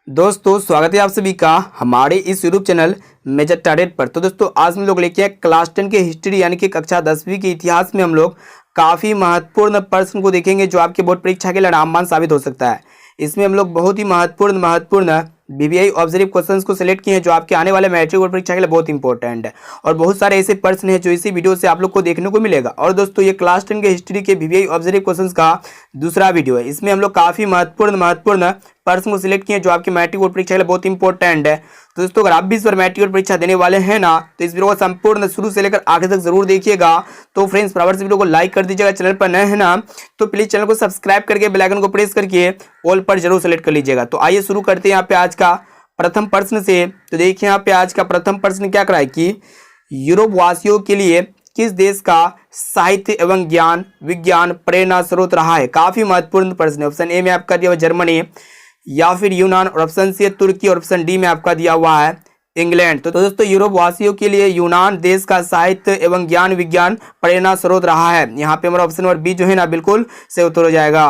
दोस्तों स्वागत है आप सभी का हमारे इस यूट्यूब चैनल मेजर टारगेट पर। तो दोस्तों आज हम लोग लेके आए क्लास 10 के हिस्ट्री यानी कि कक्षा 10वीं के इतिहास में हम लोग काफ़ी महत्वपूर्ण प्रश्न को देखेंगे जो आपके बोर्ड परीक्षा के लिए रामबाण साबित हो सकता है। इसमें हम लोग बहुत ही महत्वपूर्ण बीबीआई ऑब्जर्व क्वेश्चंस को सिलेक्ट किए हैं जो आपके आने वाले मैट्रिक बोर्ड परीक्षा के लिए बहुत इंपॉर्टेंट है और बहुत सारे ऐसे प्रश्न हैं जो इसी वीडियो से आप लोग को देखने को मिलेगा। और दोस्तों ये क्लास 10 के हिस्ट्री के बीबीआई ऑब्जर्व क्वेश्चंस का दूसरा वीडियो है। इसमें हम लोग काफ़ी महत्वपूर्ण प्रश्न को सिलेक्ट किए जो आपके मैट्रिक बोर्ड परीक्षा के लिए बहुत इंपॉर्टेंट है। तो दोस्तों अगर आप भी इस बार मैट्रिक बोर्ड परीक्षा देने वाले हैं ना तो इस वीडियो को संपूर्ण शुरू से लेकर आखिर तक जरूर देखिएगा। तो फ्रेंड्स बराबर से वीडियो को लाइक कर दीजिएगा, चैनल पर नए हैं ना तो प्लीज चैनल को सब्सक्राइब करके बेल आइकन को प्रेस करके ऑल पर जरूर सेलेक्ट कर लीजिएगा। तो आइए शुरू करते हैं यहाँ पे आज का प्रथम प्रश्न से। तो देखिए यहाँ पे आज का प्रथम प्रश्न क्या कराए कि यूरोप वासियों के लिए किस देश का साहित्य एवं ज्ञान विज्ञान प्रेरणा स्रोत रहा है। काफी महत्वपूर्ण प्रश्न है। ऑप्शन ए में आपका दिया हुआ जर्मनी या फिर यूनान, और ऑप्शन सी तुर्की, और ऑप्शन डी में आपका दिया हुआ है इंग्लैंड। तो दोस्तों यूरोप वासियों के लिए यूनान देश का साहित्य एवं ज्ञान विज्ञान प्रेरणा स्रोत रहा है। यहाँ पे हमारा ऑप्शन नंबर बी जो है ना बिल्कुल से उत्तर हो जाएगा।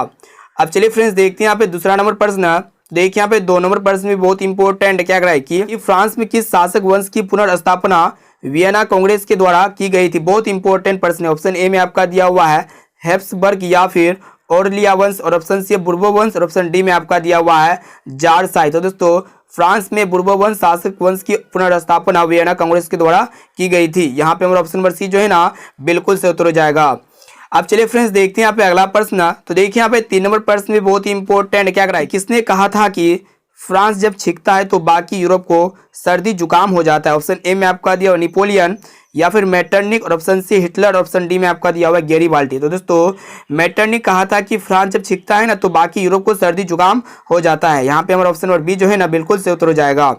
अब चलिए फ्रेंड्स देखते हैं यहाँ पे दूसरा नंबर प्रश्न। देखिए यहाँ पे 2 नंबर प्रश्न भी बहुत इंपॉर्टेंट क्या कराए कि फ्रांस में किस शासक वंश की पुनर्स्थापना वियना कांग्रेस के द्वारा की गई थी। बहुत इंपॉर्टेंट प्रश्न है। ऑप्शन ए में आपका दिया हुआ है हैब्सबर्ग या फिर ऑर्लिया वंश, और ऑप्शन सी बुर्बो वंश, और ऑप्शन डी में आपका दिया हुआ है जारशाही। तो दोस्तों फ्रांस में बुर्बो वंश शासक वंश की पुनर्स्थापना वियना कांग्रेस के द्वारा की गई थी। यहाँ पे हमारा ऑप्शन नंबर सी जो है ना बिल्कुल से उत्तर हो जाएगा। अब चलिए फ्रेंड्स देखते हैं यहाँ पे अगला प्रश्न। तो देखिए यहाँ पे 3 नंबर प्रश्न भी बहुत ही इंपॉर्टेंट क्या कराए, किसने कहा था कि फ्रांस जब छिकता है तो बाकी यूरोप को सर्दी जुकाम हो जाता है। ऑप्शन ए में आपका दिया हुआ नेपोलियन या फिर मेटरनिक, और ऑप्शन सी हिटलर, और ऑप्शन डी में आपका दिया हुआ है गैरीबाल्डी। तो दोस्तों मेटरनिक कहा था कि फ्रांस जब छिकता है ना तो बाकी यूरोप को सर्दी जुकाम हो जाता है। यहाँ पे हमारा ऑप्शन नंबर बी जो है ना बिल्कुल से उत्तर हो जाएगा।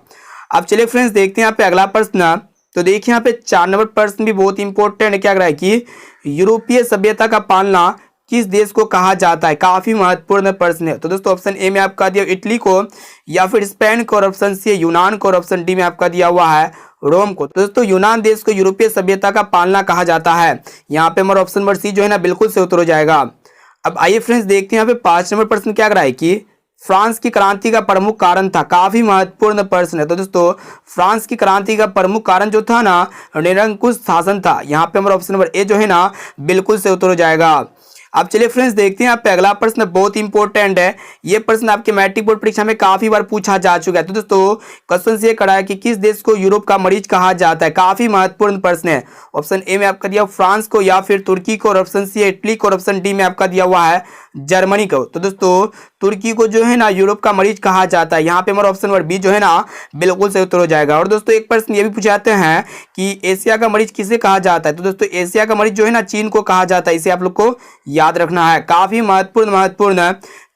अब चलिए फ्रेंड्स देखते हैं यहाँ पे अगला प्रश्न। तो देखिए यहाँ पे 4 नंबर प्रश्न भी बहुत इंपॉर्टेंट है क्या रहा है कि यूरोपीय सभ्यता का पालना किस देश को कहा जाता है। काफी महत्वपूर्ण प्रश्न है। तो दोस्तों ऑप्शन ए में आपका दिया इटली को या फिर स्पेन को, और ऑप्शन सी यूनान को, और ऑप्शन डी में आपका दिया हुआ है रोम को। तो दोस्तों यूनान देश को यूरोपीय सभ्यता का पालना कहा जाता है। यहाँ पे हमारा ऑप्शन नंबर सी जो है ना बिल्कुल से उत्तर हो जाएगा। अब आइए फ्रेंड्स देखते हैं यहाँ पे 5 नंबर प्रश्न क्या रहा है कि फ्रांस की क्रांति का प्रमुख कारण था। काफी महत्वपूर्ण प्रश्न है। तो दोस्तों फ्रांस की क्रांति का प्रमुख कारण जो था ना निरंकुश शासन था। यहाँ पे हमारा ऑप्शन नंबर ए जो है ना बिल्कुल से उत्तर हो जाएगा। अब चलिए फ्रेंड्स देखते हैं यहाँ पे अगला प्रश्न बहुत इंपॉर्टेंट है। ये प्रश्न आपके मैट्रिक बोर्ड परीक्षा में काफी बार पूछा जा चुका है। तो दोस्तों क्वेश्चन ये करा है कि किस देश को यूरोप का मरीज कहा जाता है। काफी महत्वपूर्ण प्रश्न है। ऑप्शन ए में आपका दिया फ्रांस को या फिर तुर्की को, और ऑप्शन सी इटली को, और ऑप्शन डी में आपका दिया हुआ है जर्मनी को। तो दोस्तों तुर्की को जो है ना यूरोप का मरीज कहा जाता है। यहाँ पे हमारा ऑप्शन नंबर बी जो है ना बिल्कुल सही उत्तर हो जाएगा। और दोस्तों एक प्रश्न ये भी पूछे जाते हैं कि एशिया का मरीज किसे कहा जाता है। तो दोस्तों एशिया का मरीज जो है ना चीन को कहा जाता है। इसे आप लोग को याद रखना है। काफी महत्वपूर्ण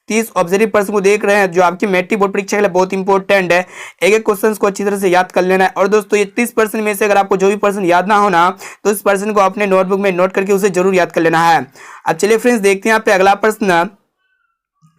30 ऑब्जर्व प्रश्न को देख रहे हैं जो आपकी मैट्रिक बोर्ड परीक्षा के लिए बहुत इंपॉर्टेंट है। एक एक क्वेश्चन को अच्छी तरह से याद कर लेना है। और दोस्तों ये 30% में से अगर आपको जो भी प्रश्न याद ना हो ना तो इस प्रश्न को अपने नोटबुक में नोट करके उसे जरूर याद कर लेना है। अब चलिए फ्रेंड्स देखते हैं यहाँ पे अगला प्रश्न।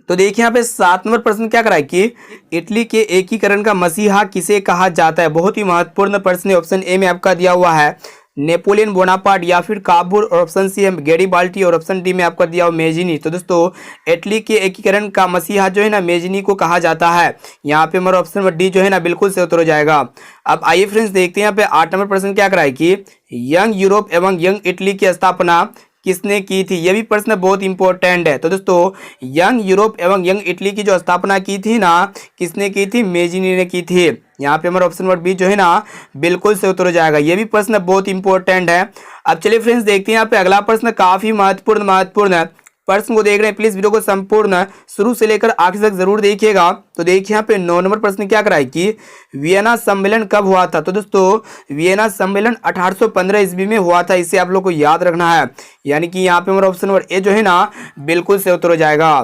तो देखिए यहाँ पे 7 नंबर प्रश्न क्या कराए कि इटली के एकीकरण का मसीहा किसे कहा जाता है। बहुत ही महत्वपूर्ण प्रश्न है। ऑप्शन ए में आपका दिया हुआ है नेपोलियन बोनापार्ट या फिर काबुल, और ऑप्शन सी है गैरीबाल्डी, और ऑप्शन डी में आपका दिया हुआ मेजिनी। तो दोस्तों इटली के एकीकरण का मसीहा जो है ना मेजिनी को कहा जाता है। यहाँ पे हमारा ऑप्शन नंबर डी जो है ना बिल्कुल से उत्तर हो जाएगा। अब आइए फ्रेंड्स देखते हैं यहाँ पे 8 नंबर प्रश्न क्या कराए कि यंग यूरोप एवं यंग इटली की स्थापना किसने की थी। यह भी प्रश्न बहुत इंपॉर्टेंट है। तो दोस्तों यंग यूरोप एवं यंग इटली की जो स्थापना की थी ना किसने की थी, मेजिनी ने की थी। यहाँ पे हमारा ऑप्शन नंबर बी जो है ना बिल्कुल से उत्तर हो जाएगा। यह भी प्रश्न बहुत इंपॉर्टेंट है। अब चलिए फ्रेंड्स देखते हैं यहाँ पे अगला प्रश्न। काफी महत्वपूर्ण प्रश्न को देख रहे हैं प्लीज वीडियो को संपूर्ण शुरू से लेकर आखिर तक जरूर देखिएगा। तो देखिए यहाँ पे 9 नंबर प्रश्न क्या कराए कि वियना सम्मेलन कब हुआ था। तो दोस्तों वियना सम्मेलन 1815 ईस्वी में हुआ था। इसे आप लोग को याद रखना है। यानी कि यहाँ पे हमारा ऑप्शन नंबर ए जो है ना बिल्कुल से उत्तर हो जाएगा।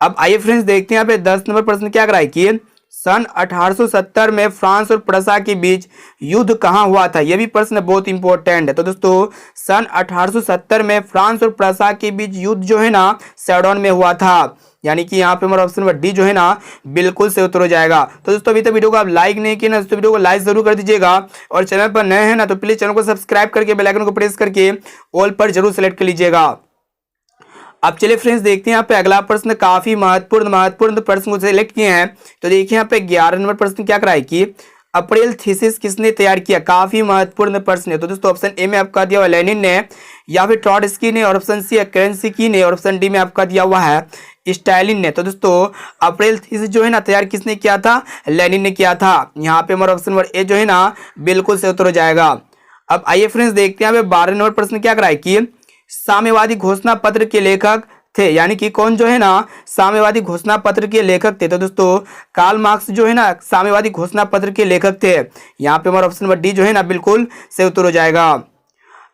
अब आइए फ्रेंड्स देखते हैं यहाँ पे 10 नंबर प्रश्न क्या कराए कि सन 1870 में फ्रांस और प्रसा के बीच युद्ध कहाँ हुआ था। यह भी प्रश्न बहुत इंपॉर्टेंट है। तो दोस्तों सन 1870 में फ्रांस और प्रसा के बीच युद्ध जो है ना सेडोन में हुआ था। यानी कि यहाँ पे हमारा ऑप्शन नंबर डी जो है ना बिल्कुल से उत्तर हो जाएगा। तो दोस्तों अभी तक वीडियो को आप लाइक नहीं किए ना तो वीडियो को लाइक जरूर कर दीजिएगा, और चैनल पर नए हैं ना तो प्लीज चैनल को सब्सक्राइब करके बेल आइकन को प्रेस करके ऑल पर जरूर सेलेक्ट कर लीजिएगा। अब चलिए फ्रेंड्स देखते हैं यहाँ पे अगला प्रश्न, काफी महत्वपूर्ण प्रश्न को सिलेक्ट किए हैं। तो देखिए यहाँ पे 11 नंबर प्रश्न क्या कराए कि अप्रैल थीसिस किसने तैयार किया, काफी महत्वपूर्ण प्रश्न है। तो दोस्तों ऑप्शन ए में आपका दिया हुआ लेनिन ने, या फिर ट्रॉट्स्की ने, और ऑप्शन सी केरेंस्की ने, और ऑप्शन डी में आपका दिया हुआ है स्टालिन ने। तो दोस्तों अप्रैल थीसिस जो है ना तैयार किसने किया था, लेनिन ने किया था। यहाँ पे हमारा ऑप्शन नंबर ए जो है ना बिल्कुल से उत्तर हो जाएगा। अब आइए फ्रेंड्स देखते हैं यहाँ पे 12 नंबर प्रश्न क्या कराए कि साम्यवादी घोषणा पत्र के लेखक थे, यानी कि कौन जो है ना साम्यवादी घोषणा पत्र के लेखक थे। तो दोस्तों कार्ल मार्क्स जो है ना साम्यवादी घोषणा पत्र के लेखक थे। यहाँ पे हमारा ऑप्शन नंबर डी जो है ना बिल्कुल से उत्तर हो जाएगा।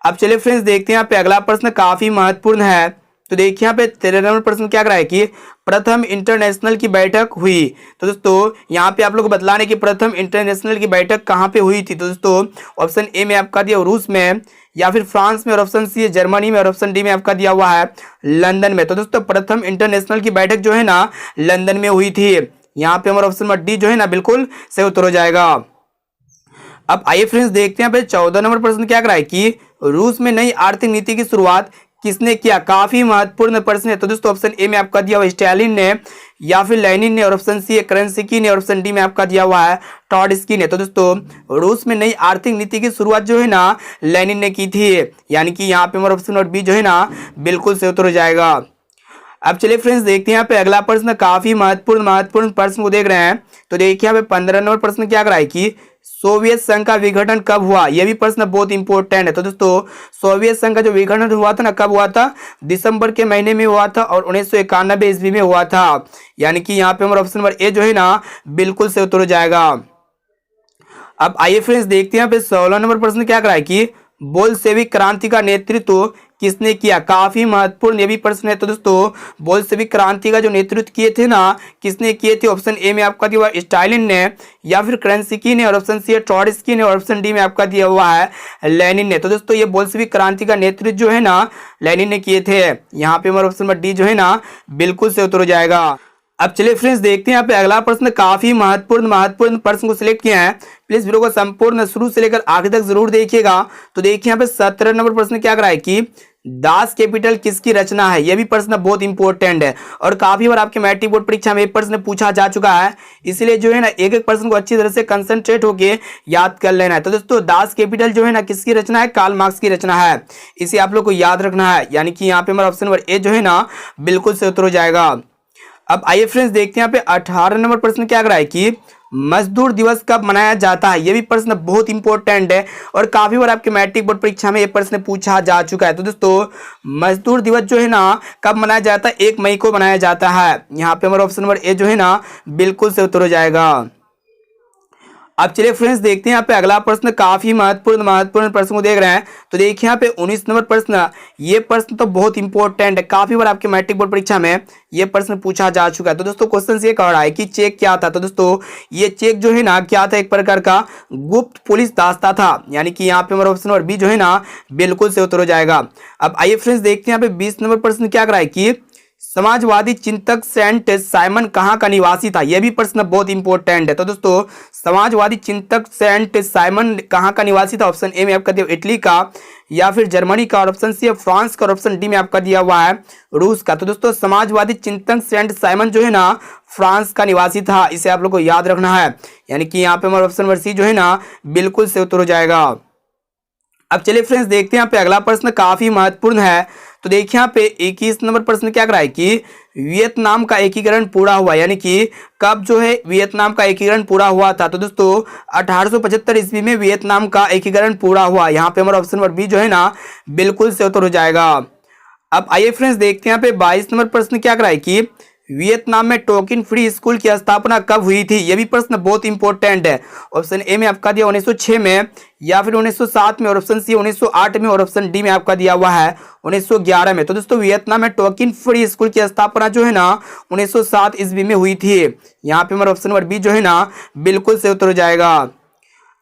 अब चलिए फ्रेंड्स देखते हैं यहाँ पे अगला प्रश्न, काफी महत्वपूर्ण है। तो देखिए यहाँ पे 13 नंबर प्रश्न क्या कराए कि प्रथम इंटरनेशनल की बैठक हुई। तो दोस्तों यहाँ पे आप लोग को बतलाने की प्रथम इंटरनेशनल की बैठक कहाँ पे हुई थी। तो दोस्तों ऑप्शन ए में आपका दिया रूस में, या फिर फ्रांस में, और ऑप्शन सी जर्मनी में, और ऑप्शन डी में आपका दिया हुआ है लंदन में। तो दोस्तों प्रथम इंटरनेशनल की बैठक जो है ना लंदन में हुई थी। यहाँ पे हमारा ऑप्शन नंबर डी जो है ना बिल्कुल सही उत्तर हो जाएगा। अब आइए फ्रेंड्स देखते हैं यहाँ पे 14 नंबर प्रश्न क्या कराए कि रूस में नई आर्थिक नीति की शुरुआत किसने किया, काफी महत्वपूर्ण प्रश्न है। तो दोस्तों ऑप्शन ए में आपका दिया हुआ स्टालिन ने, या फिर लेनिन ने, और ऑप्शन सी केरेंस्की ने, और ऑप्शन डी में आपका दिया हुआ है ट्रॉट्स्की ने। तो दोस्तों रूस में नई आर्थिक नीति की शुरुआत जो है ना लेनिन ने की थी, यानी कि यहाँ पे हमारा ऑप्शन नंबर बी जो है ना बिल्कुल से उत्तर हो जाएगा। अब चलिए फ्रेंड्स देखते हैं यहाँ पे अगला प्रश्न, काफी महत्वपूर्ण प्रश्न को देख रहे हैं। तो देखिए यहाँ पे 15 नंबर प्रश्न क्या कराए कि सोवियत संघ का विघटन कब हुआ, यह भी प्रश्न बहुत इंपॉर्टेंट है। तो दोस्तों सोवियत संघ का जो विघटन हुआ था ना कब हुआ था, दिसंबर के महीने में हुआ था, और 1991 ईस्वी में हुआ था। यानी कि यहाँ पे हमारा ऑप्शन नंबर ए जो है ना बिल्कुल से उत्तर हो जाएगा। अब आइए फ्रेंड्स देखते हैं यहाँ पे 16 नंबर प्रश्न क्या कराए कि बोल्शेविक क्रांति का नेतृत्व किसने किया, काफी महत्वपूर्ण ये भी प्रश्न है। तो दोस्तों बोल्शेविक क्रांति का जो नेतृत्व किए थे ना किसने किए थे, ऑप्शन ए में आपका दिया हुआ स्टालिन ने, या फिर केरेंस्की ने, और ऑप्शन सी ट्रॉट्स्की ने, और ऑप्शन डी में आपका दिया हुआ है लेनिन ने। तो दोस्तों ये बोल्शेविक क्रांति का नेतृत्व जो है ना लेनिन ने किए थे। यहाँ पे हमारा ऑप्शन नंबर डी जो है ना बिल्कुल से उत्तर हो जाएगा। अब चलिए फ्रेंड्स देखते हैं यहाँ पे अगला प्रश्न, काफी महत्वपूर्ण प्रश्न को सिलेक्ट किया है। प्लीज वीडियो को संपूर्ण शुरू से लेकर आखिर तक जरूर देखिएगा। तो देखिए यहाँ पे 17 नंबर प्रश्न क्या कराए कि दास कैपिटल किसकी रचना है, यह भी प्रश्न बहुत इंपॉर्टेंट है और काफी बार आपके मैट्रिक बोर्ड परीक्षा में प्रश्न पूछा जा चुका है। इसलिए जो है ना एक एक प्रश्न को अच्छी तरह से कंसंट्रेट होके याद कर लेना है। तो दोस्तों दास कैपिटल जो है ना किसकी रचना है, कार्ल मार्क्स की रचना है। इसे आप लोग को याद रखना है। यानी कि यहाँ पे हमारा ऑप्शन नंबर ए जो है ना बिल्कुल से उत्तर हो जाएगा। अब आइए फ्रेंड्स देखते हैं यहाँ पे 18 नंबर प्रश्न क्या कराए कि मजदूर दिवस कब मनाया जाता है, यह भी प्रश्न बहुत इंपॉर्टेंट है और काफी बार आपके मैट्रिक बोर्ड परीक्षा में यह प्रश्न पूछा जा चुका है। तो दोस्तों मजदूर दिवस जो है ना कब मनाया जाता है, 1 मई को मनाया जाता है। यहाँ पे हमारा ऑप्शन नंबर ए जो है ना बिल्कुल से उत्तर हो जाएगा। अब चलिए फ्रेंड्स देखते हैं यहाँ पे अगला प्रश्न, काफी महत्वपूर्ण प्रश्न को देख रहे हैं। तो देखिए यहाँ पे 19 नंबर प्रश्न, ये प्रश्न तो बहुत इंपॉर्टेंट है, काफी बार आपके मैट्रिक बोर्ड परीक्षा में ये प्रश्न पूछा जा चुका है। तो दोस्तों क्वेश्चन ये कह रहा है कि चेक क्या था। तो दोस्तों ये चेक जो है ना क्या था, एक प्रकार का गुप्त पुलिस दास्ता था। यानी कि यहाँ पे हमारा ऑप्शन नंबर बी जो है ना बिल्कुल से उत्तर हो जाएगा। अब आइए फ्रेंड्स देखते हैं यहाँ पे 20 नंबर प्रश्न क्या कराए कि समाजवादी चिंतक सेंट साइमन कहाँ का निवासी था, यह भी प्रश्न बहुत इंपॉर्टेंट है। तो दोस्तों समाजवादी चिंतक सेंट साइमन कहाँ का निवासी था, ऑप्शन ए में आपका दिया इटली का, या फिर जर्मनी का, और ऑप्शन सी फ्रांस का, और ऑप्शन डी में आपका दिया हुआ है रूस का। तो दोस्तों समाजवादी चिंतक सेंट साइमन जो है ना फ्रांस का निवासी था, इसे आप लोग को याद रखना है। यानी कि यहाँ पे हमारा ऑप्शन नंबर सी जो है ना बिल्कुल से उत्तर हो जाएगा। अब चलिए फ्रेंड्स देखते हैं यहाँ पे अगला प्रश्न, काफी महत्वपूर्ण है। तो देखिए यहाँ पे 21 नंबर प्रश्न क्या कराए कि वियतनाम का एकीकरण पूरा हुआ, यानी कि कब जो है वियतनाम का एकीकरण पूरा हुआ था। तो दोस्तों 1875 ईस्वी में वियतनाम का एकीकरण पूरा हुआ। यहाँ पे हमारा ऑप्शन नंबर बी जो है ना बिल्कुल से उत्तर हो जाएगा। अब आइए फ्रेंड्स देखते हैं यहाँ पे 22 नंबर प्रश्न क्या कराए कि वियतनाम में टोकिन फ्री स्कूल की स्थापना कब हुई थी, यह भी प्रश्न बहुत इंपॉर्टेंट है। ऑप्शन ए में आपका दिया 1906 में, या फिर 1907 में, और ऑप्शन सी 1908 में, और ऑप्शन डी में आपका दिया हुआ है 1911 में। तो दोस्तों वियतनाम में टोकिन फ्री स्कूल की स्थापना जो है ना 1907 ईस्वी में हुई थी। यहाँ पे हमारा ऑप्शन नंबर बी जो है ना बिल्कुल से उत्तर हो जाएगा।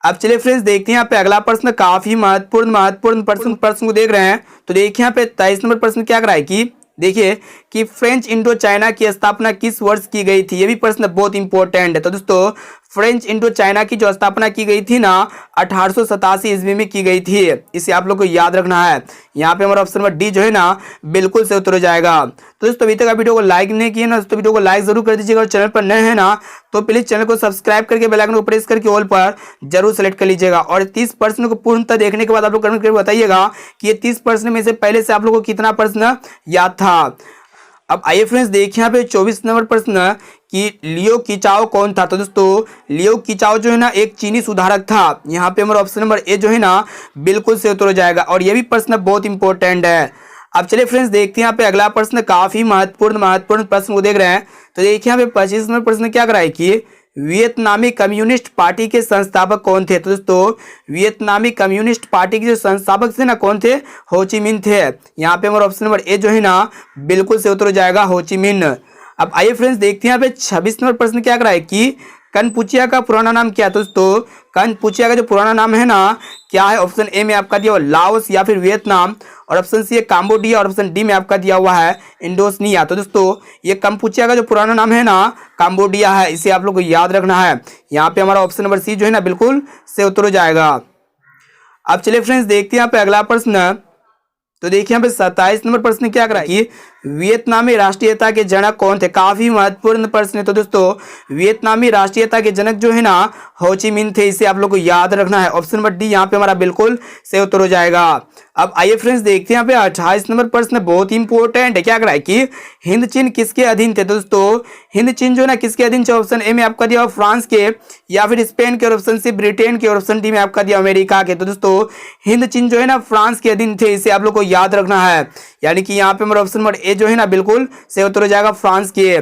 अब चलिए फ्रेंड्स देखते हैं यहाँ पे अगला प्रश्न, काफी महत्वपूर्ण प्रश्न को देख रहे हैं। तो देखिए यहाँ पे 23 नंबर प्रश्न क्या कराए कि देखिए कि फ्रेंच इंडो चाइना की स्थापना किस वर्ष की गई थी, यह भी प्रश्न बहुत इंपॉर्टेंट है। तो दोस्तों फ्रेंच इंडो चाइना की जो स्थापना की गई थी ना 1887 ईस्वी में की गई थी। इसे आप लोग को याद रखना है। यहाँ पे हमारा ऑप्शन नंबर डी जो है ना बिल्कुल से उत्तर हो जाएगा। तो दोस्तों अभी तक आप वीडियो को लाइक नहीं किए ना तो वीडियो को लाइक जरूर कर दीजिएगा और चैनल पर नए हैं ना तो प्लीज चैनल को सब्सक्राइब करके बेल आइकन को प्रेस करके ऑल पर जरूर सेलेक्ट कर लीजिएगा। और 30 प्रश्न को पूर्णतः देखने के बाद आप लोग कमेंट करके बताइएगा कि ये 30 प्रश्न में से पहले से आप लोगों को कितना प्रश्न याद था। अब आइए फ्रेंड्स देखिए यहाँ पे 24 नंबर प्रश्न कि लियो कीचाओ कौन था। तो दोस्तों लियो कीचाओ जो है ना एक चीनी सुधारक था। यहाँ पे हमारा ऑप्शन नंबर ए जो है ना बिल्कुल से उत्तर हो जाएगा और ये भी प्रश्न बहुत इंपॉर्टेंट है। अब चलिए फ्रेंड्स देखते हैं यहाँ पे अगला प्रश्न, काफी महत्वपूर्ण प्रश्न को देख रहे हैं। तो देखिए यहाँ पे 25 नंबर प्रश्न क्या कराए कि वियतनामी कम्युनिस्ट पार्टी के संस्थापक कौन थे। तो दोस्तों वियतनामी कम्युनिस्ट पार्टी के जो संस्थापक थे ना कौन थे, हो ची मिन थे। यहाँ पे हमारा ऑप्शन नंबर ए जो है ना बिल्कुल से उत्तर हो जाएगा, हो ची मिन। अब आइए फ्रेंड्स देखते हैं यहाँ पे 26 नंबर प्रश्न क्या कराए कि कनपुचिया का पुराना नाम क्या है। तो दोस्तों कनपुचिया का जो पुराना नाम है ना क्या है, ऑप्शन ए में आपका दिया हुआ लाओस या फिर वियतनाम, और ऑप्शन सी है काम्बोडिया, और ऑप्शन डी में आपका दिया हुआ है इंडोनेशिया। तो दोस्तों ये कनपुचिया का जो पुराना नाम है ना काम्बोडिया है, इसे आप लोग को याद रखना है। यहाँ पे हमारा ऑप्शन नंबर सी जो है ना बिल्कुल से उत्तर हो जाएगा। अब चलिए फ्रेंड्स देखते हैं यहाँ पे अगला प्रश्न। तो देखिए यहाँ पे 27 नंबर प्रश्न क्या करा कि वियतनामी राष्ट्रीयता के जनक कौन थे। काफी महत्वपूर्ण प्रश्न है। तो दोस्तों वियतनामी राष्ट्रीयता के जनक जो है ना हो ची मिन थे, इसे आप लोग को याद रखना है। ऑप्शन नंबर डी यहाँ पे हमारा बिल्कुल से उत्तर हो जाएगा। अब आइए फ्रेंड्स देखते हैं यहाँ पे 28 नंबर प्रश्न बहुत इंपॉर्टेंट है। क्या करा है कि हिंद चीन किसके अधीन थे। तो दोस्तों हिंद चीन जो है ना किसके अधीन थे, ऑप्शन ए में आपका दिया फ्रांस के, या फिर स्पेन के, और ऑप्शन सी ब्रिटेन के, और ऑप्शन डी में आपका दिया अमेरिका के। तो दोस्तों हिंद चीन जो है ना फ्रांस के अधीन थे, इसे आप लोग को याद रखना है। यानी कि यहाँ पे हमारा ऑप्शन नंबर ए जो है ना बिल्कुल से उत्तर हो जाएगा, फ्रांस के।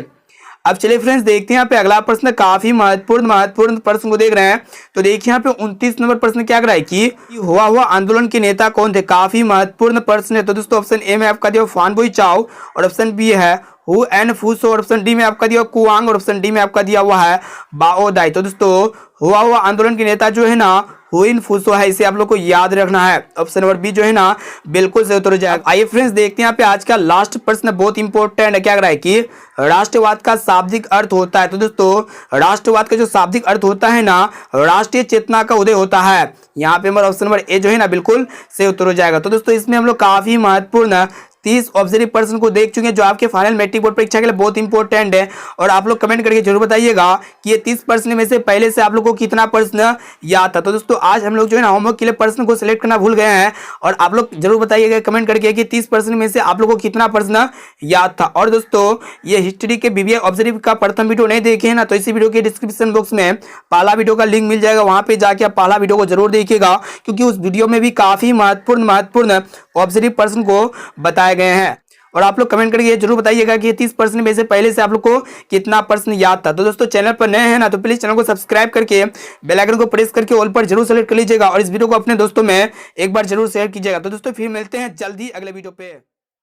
अब चलिए फ्रेंड्स देखते हैं यहाँ पे अगला प्रश्न, काफी महत्वपूर्ण प्रश्न को देख रहे हैं। तो देखिए यहाँ पे 29 नंबर प्रश्न क्या कराए कि हुआ आंदोलन के नेता कौन थे। काफी महत्वपूर्ण प्रश्न है। तो दोस्तों ऑप्शन ए में आपका दिया फान बुई चाओ, और ऑप्शन बी है हु एन फूसो, और ऑप्शन डी में आपका दिया कुआंग, और ऑप्शन डी में आपका दिया हुआ है बाओ दाई। तो दोस्तों हुआ आंदोलन के नेता जो है ना हुइन फूसो है, इसे आप लोग को याद रखना है। ऑप्शन नंबर बी जो है ना बिल्कुल से उत्तर हो जाएगा। आइए फ्रेंड्स देखते हैं यहाँ पे आज का लास्ट प्रश्न बहुत इंपॉर्टेंट है। क्या कह रहा है कि राष्ट्रवाद का शाब्दिक अर्थ होता है। तो दोस्तों राष्ट्रवाद का जो शाब्दिक अर्थ होता है ना राष्ट्रीय चेतना का उदय होता है। यहाँ पे हमारा ऑप्शन नंबर ए जो है ना बिल्कुल से उत्तर हो जाएगा। तो दोस्तों इसमें हम लोग काफी महत्वपूर्ण 30 ऑब्जर्व प्रश्न को देख चुके हैं जो आपके फाइनल मैट्रिक बोर्ड परीक्षा के लिए बहुत इंपॉर्टेंट है। और आप लोग कमेंट करके जरूर बताइएगा कि ये 30 प्रश्न में से पहले से आप लोग को कितना प्रश्न याद था। तो दोस्तों आज हम लोग जो है ना होमवर्क के लिए प्रश्न को सिलेक्ट करना भूल गए हैं, और आप लोग जरूर बताइएगा कमेंट करके कि 30 प्रश्न में से आप लोग को कितना प्रश्न याद था। और दोस्तों ये हिस्ट्री के बीबीए ऑब्जर्व का प्रथम वीडियो नहीं देखे हैं ना तो इसी वीडियो के डिस्क्रिप्शन बॉक्स में पहला वीडियो का लिंक मिल जाएगा, वहां पे जाके आप पहला वीडियो को जरूर देखिएगा, क्योंकि उस वीडियो में भी काफी महत्वपूर्ण ऑब्जर्व प्रश्न को बताए गए हैं। और आप लोग कमेंट करके जरूर बताइएगा कि 30 प्रश्न में से पहले से आप लोग को कितना प्रश्न याद था। तो दोस्तों चैनल पर नए हैं ना तो प्लीज चैनल को सब्सक्राइब करके बेल आइकन को प्रेस करके ऑल पर जरूर सेलेक्ट कर लीजिएगा, और इस वीडियो को अपने दोस्तों में एक बार जरूर शेयर कीजिएगा। तो दोस्तों फिर मिलते हैं जल्दी अगले वीडियो पे।